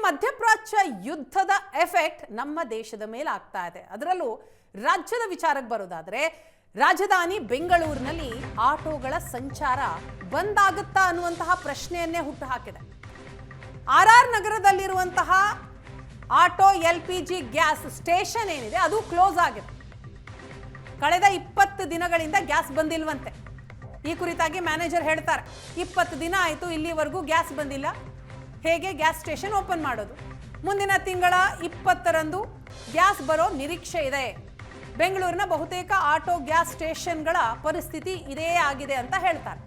ಮಧ್ಯಪ್ರಾಚ್ಯ ಯುದ್ಧದ ಎಫೆಕ್ಟ್ ನಮ್ಮ ದೇಶದ ಮೇಲೆ ಆಗ್ತಾ ಇದೆ. ಅದರಲ್ಲೂ ರಾಜ್ಯದ ವಿಚಾರಕ್ಕೆ ಬರೋದಾದ್ರೆ ರಾಜಧಾನಿ ಬೆಂಗಳೂರಿನಲ್ಲಿ ಆಟೋಗಳ ಸಂಚಾರ ಬಂದ್ ಆಗುತ್ತಾ ಅನ್ನುವಂತಹ ಪ್ರಶ್ನೆಯನ್ನೇ ಹುಟ್ಟುಹಾಕಿದೆ. ಆರ್ ನಗರದಲ್ಲಿರುವಂತಹ ಆಟೋ LPG ಗ್ಯಾಸ್ ಸ್ಟೇಷನ್ ಏನಿದೆ ಅದು ಕ್ಲೋಸ್ ಆಗಿದೆ. ಕಳೆದ 20 ದಿನಗಳಿಂದ ಗ್ಯಾಸ್ ಬಂದಿಲ್ವಂತೆ. ಈ ಕುರಿತಾಗಿ ಮ್ಯಾನೇಜರ್ ಹೇಳ್ತಾರೆ, 20 ದಿನ ಆಯಿತು, ಇಲ್ಲಿವರೆಗೂ ಗ್ಯಾಸ್ ಬಂದಿಲ್ಲ, ಹೇಗೆ ಗ್ಯಾಸ್ ಸ್ಟೇಷನ್ ಓಪನ್ ಮಾಡೋದು? ಮುಂದಿನ ತಿಂಗಳ 20ರಂದು ಗ್ಯಾಸ್ ಬರೋ ನಿರೀಕ್ಷೆ ಇದೆ. ಬೆಂಗಳೂರಿನ ಬಹುತೇಕ ಆಟೋ ಗ್ಯಾಸ್ ಸ್ಟೇಷನ್ಗಳ ಪರಿಸ್ಥಿತಿ ಇದೇ ಆಗಿದೆ ಅಂತ ಹೇಳ್ತಾರೆ.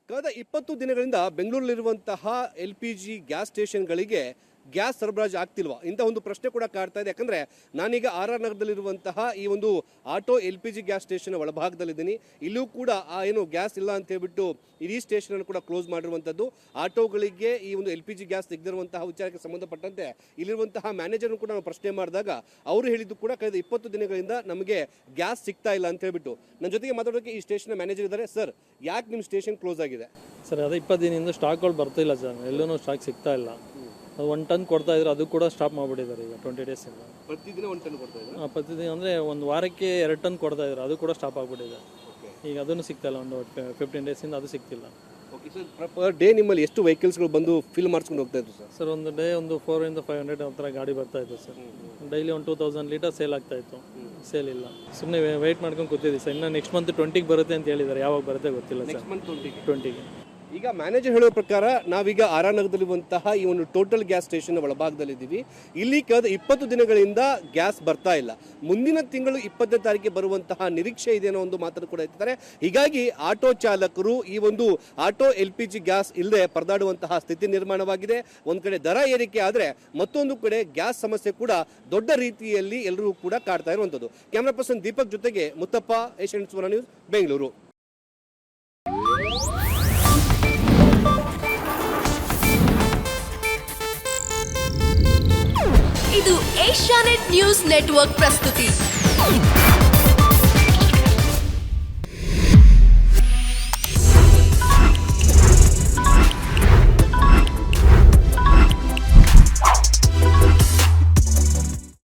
ಕಳೆದ 20 ದಿನಗಳಿಂದ ಬೆಂಗಳೂರಲ್ಲಿರುವಂತಹ LPG ಗ್ಯಾಸ್ ಸ್ಟೇಷನ್ಗಳಿಗೆ ಗ್ಯಾಸ್ ಸರಬರಾಜು ಆಗ್ತಿಲ್ವಾ ಇಂಥ ಒಂದು ಪ್ರಶ್ನೆ ಕೂಡ ಕಾಡ್ತಾ ಇದೆ. ಯಾಕಂದರೆ ನಾನೀಗ ಆರ್ ನಗರದಲ್ಲಿರುವಂತಹ ಈ ಒಂದು ಆಟೋ LPG ಗ್ಯಾಸ್ ಸ್ಟೇಷನ್ ಒಳಭಾಗದಲ್ಲಿದ್ದೀನಿ. ಇಲ್ಲೂ ಕೂಡ ಏನು ಗ್ಯಾಸ್ ಇಲ್ಲ ಅಂತ ಹೇಳ್ಬಿಟ್ಟು ಇಡೀ ಸ್ಟೇಷನನ್ನು ಕೂಡ ಕ್ಲೋಸ್ ಮಾಡಿರುವಂಥದ್ದು. ಆಟೋಗಳಿಗೆ ಈ ಒಂದು LPG ಗ್ಯಾಸ್ ತೆಗೆದಿರುವಂತಹ ವಿಚಾರಕ್ಕೆ ಸಂಬಂಧಪಟ್ಟಂತೆ ಇಲ್ಲಿರುವಂತಹ ಮ್ಯಾನೇಜರ್ನು ಕೂಡ ನಾವು ಪ್ರಶ್ನೆ ಮಾಡಿದಾಗ ಅವರು ಹೇಳಿದ್ದು ಕೂಡ ಕಳೆದ 20 ದಿನಗಳಿಂದ ನಮಗೆ ಗ್ಯಾಸ್ ಸಿಗ್ತಾ ಇಲ್ಲ ಅಂತ ಹೇಳ್ಬಿಟ್ಟು. ನನ್ನ ಜೊತೆಗೆ ಮಾತಾಡೋಕ್ಕೆ ಈ ಸ್ಟೇಷನ್ ಮ್ಯಾನೇಜರ್ ಇದ್ದಾರೆ. ಸರ್, ಯಾಕೆ ನಿಮ್ಮ ಸ್ಟೇಷನ್ ಕ್ಲೋಸ್ ಆಗಿದೆ? ಸರ್, ಅದೇ 20 ದಿನದಿಂದ ಸ್ಟಾಕ್ಗಳು ಬರ್ತಿಲ್ಲ ಸರ್, ಎಲ್ಲೂ ಸ್ಟಾಕ್ ಸಿಗ್ತಾ ಇಲ್ಲ. ಅದು 1 ಟನ್ ಕೊಡ್ತಾ ಇದ್ರು, ಅದು ಕೂಡ ಸ್ಟಾಪ್ ಮಾಡಿಬಿಟ್ಟಿದ್ದಾರೆ ಈಗ 20 ಡೇಸಿಂದ. ಪ್ರತಿದಿನ 1 ಟನ್ ಕೊಡ್ತಾ ಇದ್ದಾರೆ? ಪ್ರತಿದಿನ ಅಂದರೆ ಒಂದು ವಾರಕ್ಕೆ 2 ಟನ್ ಕೊಡ್ತಾ ಇದ್ರು, ಅದು ಕೂಡ ಸ್ಟಾಪ್ ಆಗಿಬಿಟ್ಟಿದೆ. ಈಗ ಅದನ್ನು ಸಿಗ್ತಾ ಇಲ್ಲ, ಒಂದು 15 ಡೇಸಿಂದ ಅದು ಸಿಗ್ತಿಲ್ಲ. ಓಕೆ ಸರ್, ಪರ್ ಡೇ ನಿಮ್ಮಲ್ಲಿ ಎಷ್ಟು ವೆಹಿಕಲ್ಸ್ಗಳು ಬಂದು ಫಿಲ್ ಮಾಡಿಸ್ಕೊಂಡು ಹೋಗ್ತಾ ಇದ್ರು ಸರ್? ಸರ್, ಒಂದು ಡೇ ಒಂದು 400 to 500 ಹತ್ರ ಗಾಡಿ ಬರ್ತಾ ಇತ್ತು ಸರ್. ಡೈಲಿ ಒಂದು 2000 ಲೀಟರ್ ಸೇಲ್ ಆಗ್ತಾ ಇತ್ತು. ಸೇಲ್ ಇಲ್ಲ, ಸುಮ್ಮನೆ ವೆಯ್ಟ್ ಮಾಡ್ಕೊಂಡು ಕೂತಿದ್ದೀವಿ ಸರ್. ಇನ್ನು ನೆಕ್ಸ್ಟ್ ಮಂತ್ 20ಗೆ ಬರುತ್ತೆ ಅಂತ ಹೇಳಿದ್ದಾರೆ, ಯಾವಾಗ ಬರುತ್ತೆ ಗೊತ್ತಿಲ್ಲ ಸರ್. Next month 20ಗೆ. ಈಗ ಮ್ಯಾನೇಜರ್ ಹೇಳೋ ಪ್ರಕಾರ ನಾವೀಗ ಆರ್ ನಗರದಲ್ಲಿರುವಂತಹ ಈ ಒಂದು ಟೋಟಲ್ ಗ್ಯಾಸ್ ಸ್ಟೇಷನ್ ಒಳಭಾಗದಲ್ಲಿದ್ದೀವಿ. ಇಲ್ಲಿ ಕಳೆದ 20 ದಿನಗಳಿಂದ ಗ್ಯಾಸ್ ಬರ್ತಾ ಇಲ್ಲ. ಮುಂದಿನ ತಿಂಗಳು 20ನೇ ತಾರೀಕಿಗೆ ಬರುವಂತಹ ನಿರೀಕ್ಷೆ ಇದೆ ಅನ್ನೋ ಒಂದು ಮಾತನ್ನು ಕೂಡ ಇರ್ತಾರೆ. ಹೀಗಾಗಿ ಆಟೋ ಚಾಲಕರು ಈ ಒಂದು ಆಟೋ LPG ಗ್ಯಾಸ್ ಇಲ್ಲದೆ ಪರದಾಡುವಂತಹ ಸ್ಥಿತಿ ನಿರ್ಮಾಣವಾಗಿದೆ. ಒಂದು ಕಡೆ ದರ ಏರಿಕೆ ಆದರೆ ಮತ್ತೊಂದು ಕಡೆ ಗ್ಯಾಸ್ ಸಮಸ್ಯೆ ಕೂಡ ದೊಡ್ಡ ರೀತಿಯಲ್ಲಿ ಎಲ್ಲರೂ ಕೂಡ ಕಾಡ್ತಾ ಇರುವಂಥದ್ದು. ಕ್ಯಾಮ್ರಾ ಪರ್ಸನ್ ದೀಪಕ್ ಜೊತೆಗೆ ಮುತ್ತಪ್ಪ, ಏಷ್ಯನ್ ಸುವರ್ಣ ನ್ಯೂಸ್, ಬೆಂಗಳೂರು. ಇದು ಏಷ್ಯಾನೆಟ್ ನ್ಯೂಸ್ ನೆಟ್ವರ್ಕ್ ಪ್ರಸ್ತುತಿ.